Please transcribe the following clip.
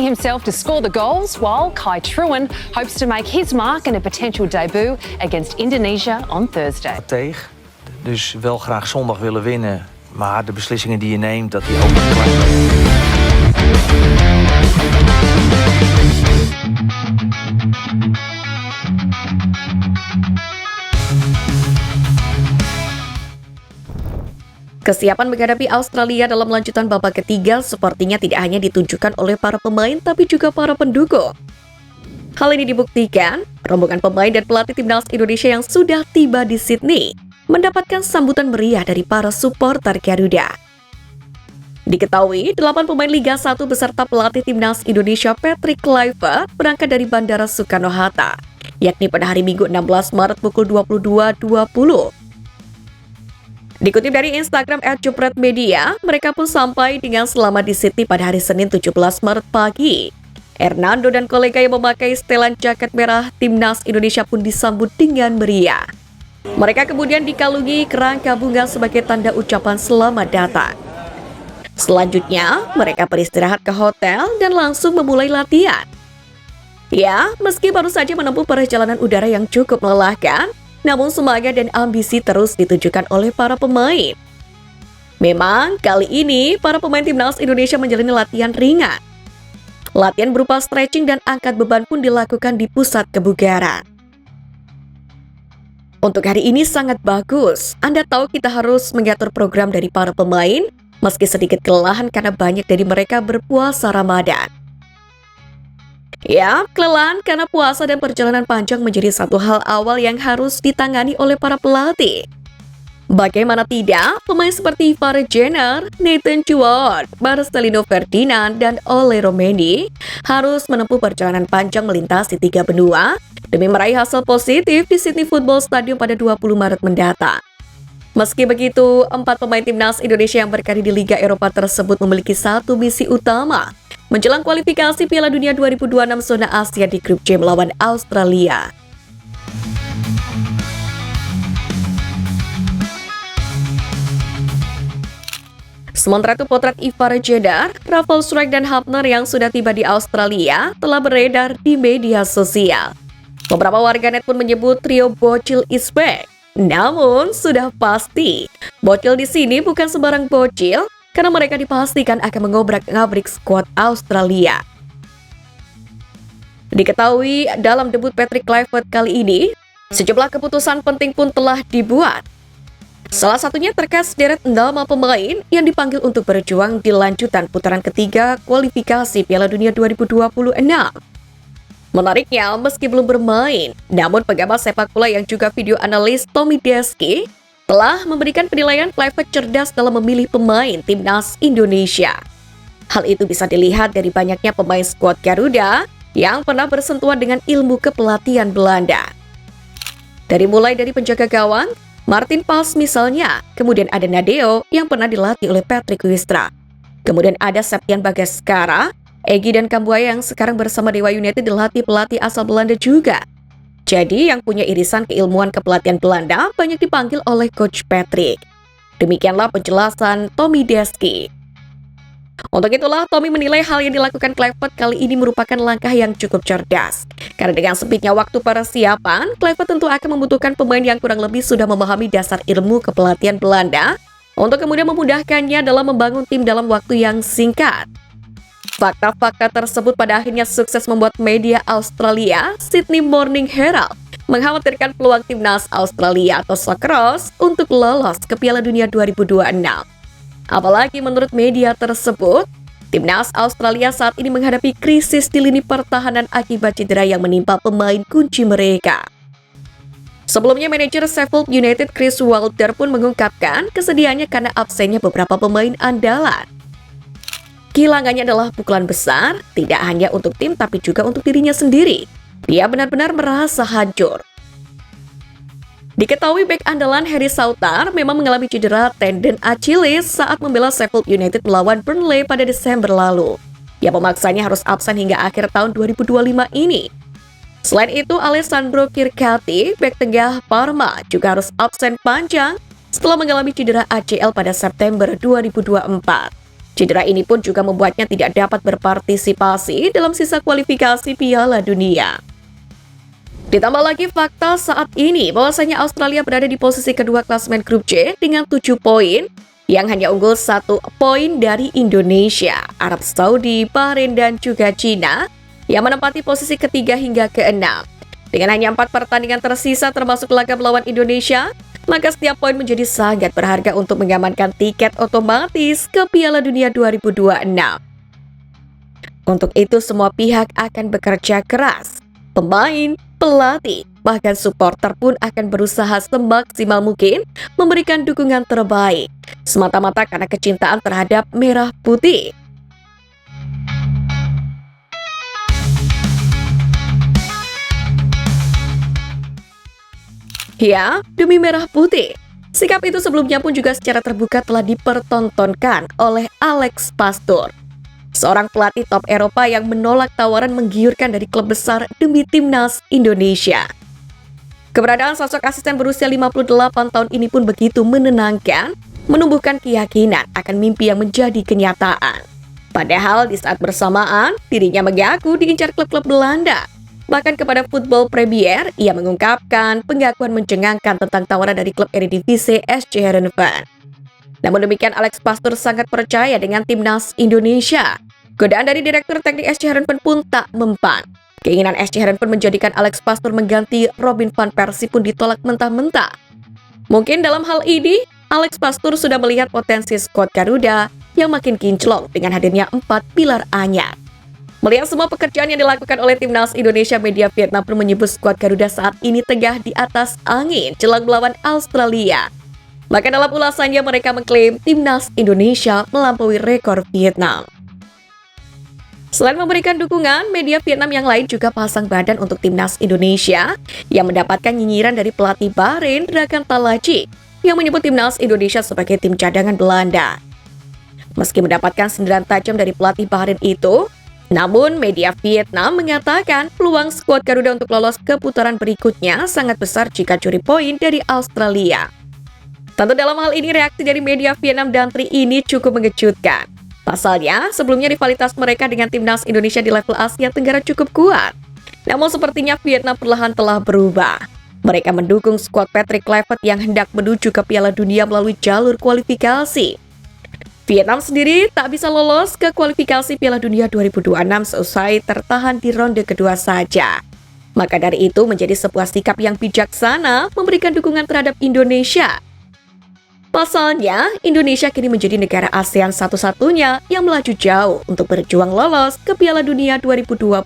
himself to score the goals, while Kai Truan hopes to make his mark in a potential debut against Indonesia on Thursday. Tegen, dus wel graag zondag willen winnen, maar de beslissingen die je neemt, dat die ook klein. Kesiapan menghadapi Australia dalam lanjutan babak ketiga sepertinya tidak hanya ditunjukkan oleh para pemain tapi juga para pendukung. Hal ini dibuktikan, rombongan pemain dan pelatih timnas Indonesia yang sudah tiba di Sydney mendapatkan sambutan meriah dari para supporter Garuda. Diketahui, 8 pemain Liga 1 beserta pelatih timnas Indonesia Patrick Kluivert berangkat dari Bandara Soekarno-Hatta, yakni pada hari Minggu 16 Maret pukul 22.20. Dikutip dari Instagram @jepretmedia, mereka pun sampai dengan selamat di Sydney pada hari Senin 17 Maret pagi. Hernando dan kolega yang memakai setelan jaket merah timnas Indonesia pun disambut dengan meriah. Mereka kemudian dikalungi kerangka bunga sebagai tanda ucapan selamat datang. Selanjutnya, mereka beristirahat ke hotel dan langsung memulai latihan. Ya, meski baru saja menempuh perjalanan udara yang cukup melelahkan, namun semangat dan ambisi terus ditunjukkan oleh para pemain. Memang, kali ini para pemain timnas Indonesia menjalani latihan ringan. Latihan berupa stretching dan angkat beban pun dilakukan di pusat kebugaran. Untuk hari ini sangat bagus. Anda tahu kita harus mengatur program dari para pemain, meski sedikit kelelahan karena banyak dari mereka berpuasa Ramadan. Ya, kelelahan karena puasa dan perjalanan panjang menjadi satu hal awal yang harus ditangani oleh para pelatih. Bagaimana tidak, pemain seperti Farah Jenner, Nathan Chuard, Marcelino Ferdinand, dan Ole Romeni harus menempuh perjalanan panjang melintasi 3 benua demi meraih hasil positif di Sydney Football Stadium pada 20 Maret mendatang. Meski begitu, 4 pemain timnas Indonesia yang berkarir di Liga Eropa tersebut memiliki satu misi utama, menjelang kualifikasi Piala Dunia 2026 zona Asia di grup C melawan Australia. Sementara itu potret Ivar Jedar, Rafael Struijk dan Hafner yang sudah tiba di Australia telah beredar di media sosial. Beberapa warganet pun menyebut trio bocil is back. Namun sudah pasti, bocil di sini bukan sembarang bocil, karena mereka dipastikan akan mengobrak-ngabrik skuad Australia. Diketahui dalam debut Patrick Kluivert kali ini, sejumlah keputusan penting pun telah dibuat. Salah satunya terkait sederet nama pemain yang dipanggil untuk berjuang di lanjutan putaran ketiga kualifikasi Piala Dunia 2026. Menariknya, meski belum bermain, namun pengamat sepak bola yang juga video analis Tommy Deski telah memberikan penilaian Kluivert cerdas dalam memilih pemain timnas Indonesia. Hal itu bisa dilihat dari banyaknya pemain skuad Garuda yang pernah bersentuhan dengan ilmu kepelatihan Belanda. Mulai dari penjaga gawang, Martin Pals misalnya, kemudian ada Nadeo yang pernah dilatih oleh Patrick Wistra. Kemudian ada Septian Bagaskara, Egy dan Kambuaya yang sekarang bersama Dewa United dilatih pelatih asal Belanda juga. Jadi yang punya irisan keilmuan kepelatihan Belanda banyak dipanggil oleh Coach Patrick. Demikianlah penjelasan Tommy Deski. Untuk itulah Tommy menilai hal yang dilakukan Kluivert kali ini merupakan langkah yang cukup cerdas. Karena dengan sempitnya waktu persiapan, Kluivert tentu akan membutuhkan pemain yang kurang lebih sudah memahami dasar ilmu kepelatihan Belanda untuk kemudian memudahkannya dalam membangun tim dalam waktu yang singkat. Fakta-fakta tersebut pada akhirnya sukses membuat media Australia, Sydney Morning Herald, mengkhawatirkan peluang timnas Australia atau Socceroos untuk lolos ke Piala Dunia 2026. Apalagi menurut media tersebut, timnas Australia saat ini menghadapi krisis di lini pertahanan akibat cedera yang menimpa pemain kunci mereka. Sebelumnya, manajer Sheffield United Chris Wilder pun mengungkapkan kesedihannya karena absennya beberapa pemain andalan. Kehilangannya adalah pukulan besar, tidak hanya untuk tim tapi juga untuk dirinya sendiri. Dia benar-benar merasa hancur. Diketahui bek andalan Harry Souttar memang mengalami cedera tendon Achilles saat membela Sheffield United melawan Burnley pada Desember lalu. Yang memaksanya harus absen hingga akhir tahun 2025 ini. Selain itu, Alessandro Kirkati, bek tengah Parma, juga harus absen panjang setelah mengalami cedera ACL pada September 2024. Cedera ini pun juga membuatnya tidak dapat berpartisipasi dalam sisa kualifikasi Piala Dunia. Ditambah lagi fakta saat ini bahwasanya Australia berada di posisi kedua klasemen grup C dengan 7 poin yang hanya unggul 1 poin dari Indonesia, Arab Saudi, Bahrain, dan juga Cina yang menempati posisi ketiga hingga ke-6. Dengan hanya 4 pertandingan tersisa termasuk laga melawan Indonesia, maka setiap poin menjadi sangat berharga untuk mengamankan tiket otomatis ke Piala Dunia 2026. Untuk itu semua pihak akan bekerja keras. Pemain, pelatih, bahkan supporter pun akan berusaha semaksimal mungkin memberikan dukungan terbaik, semata-mata karena kecintaan terhadap merah putih. Ya, demi merah putih. Sikap itu sebelumnya pun juga secara terbuka telah dipertontonkan oleh Alex Pastoor, seorang pelatih top Eropa yang menolak tawaran menggiurkan dari klub besar demi timnas Indonesia. Keberadaan sosok asisten berusia 58 tahun ini pun begitu menenangkan, menumbuhkan keyakinan akan mimpi yang menjadi kenyataan. Padahal di saat bersamaan, dirinya mengaku diincar klub-klub Belanda. Bahkan kepada Football Premier, ia mengungkapkan pengakuan mencengangkan tentang tawaran dari klub Eredivisie SC Heerenveen. Namun demikian, Alex Pastoor sangat percaya dengan timnas Indonesia. Godaan dari Direktur Teknik SC Heerenveen pun tak mempan. Keinginan SC Heerenveen menjadikan Alex Pastoor mengganti Robin van Persie pun ditolak mentah-mentah. Mungkin dalam hal ini, Alex Pastoor sudah melihat potensi skuad Garuda yang makin kinclong dengan hadirnya 4 pilar anyar. Melihat semua pekerjaan yang dilakukan oleh timnas Indonesia, media Vietnam pun menyebut skuad Garuda saat ini tengah di atas angin jelang melawan Australia. Maka dalam ulasannya mereka mengklaim timnas Indonesia melampaui rekor Vietnam. Selain memberikan dukungan, media Vietnam yang lain juga pasang badan untuk timnas Indonesia yang mendapatkan nyinyiran dari pelatih Bahrain, Dragan Talaci, yang menyebut timnas Indonesia sebagai tim cadangan Belanda. Meski mendapatkan sindiran tajam dari pelatih Bahrain itu, namun media Vietnam mengatakan peluang skuad Garuda untuk lolos ke putaran berikutnya sangat besar jika curi poin dari Australia. Tentu dalam hal ini reaksi dari media Vietnam dan Tri ini cukup mengejutkan. Pasalnya, sebelumnya rivalitas mereka dengan timnas Indonesia di level Asia Tenggara cukup kuat. Namun sepertinya Vietnam perlahan telah berubah. Mereka mendukung skuad Patrick Kluivert yang hendak menuju ke Piala Dunia melalui jalur kualifikasi. Vietnam sendiri tak bisa lolos ke kualifikasi Piala Dunia 2026 seusai tertahan di ronde kedua saja. Maka dari itu menjadi sebuah sikap yang bijaksana memberikan dukungan terhadap Indonesia. Pasalnya, Indonesia kini menjadi negara ASEAN satu-satunya yang melaju jauh untuk berjuang lolos ke Piala Dunia 2026.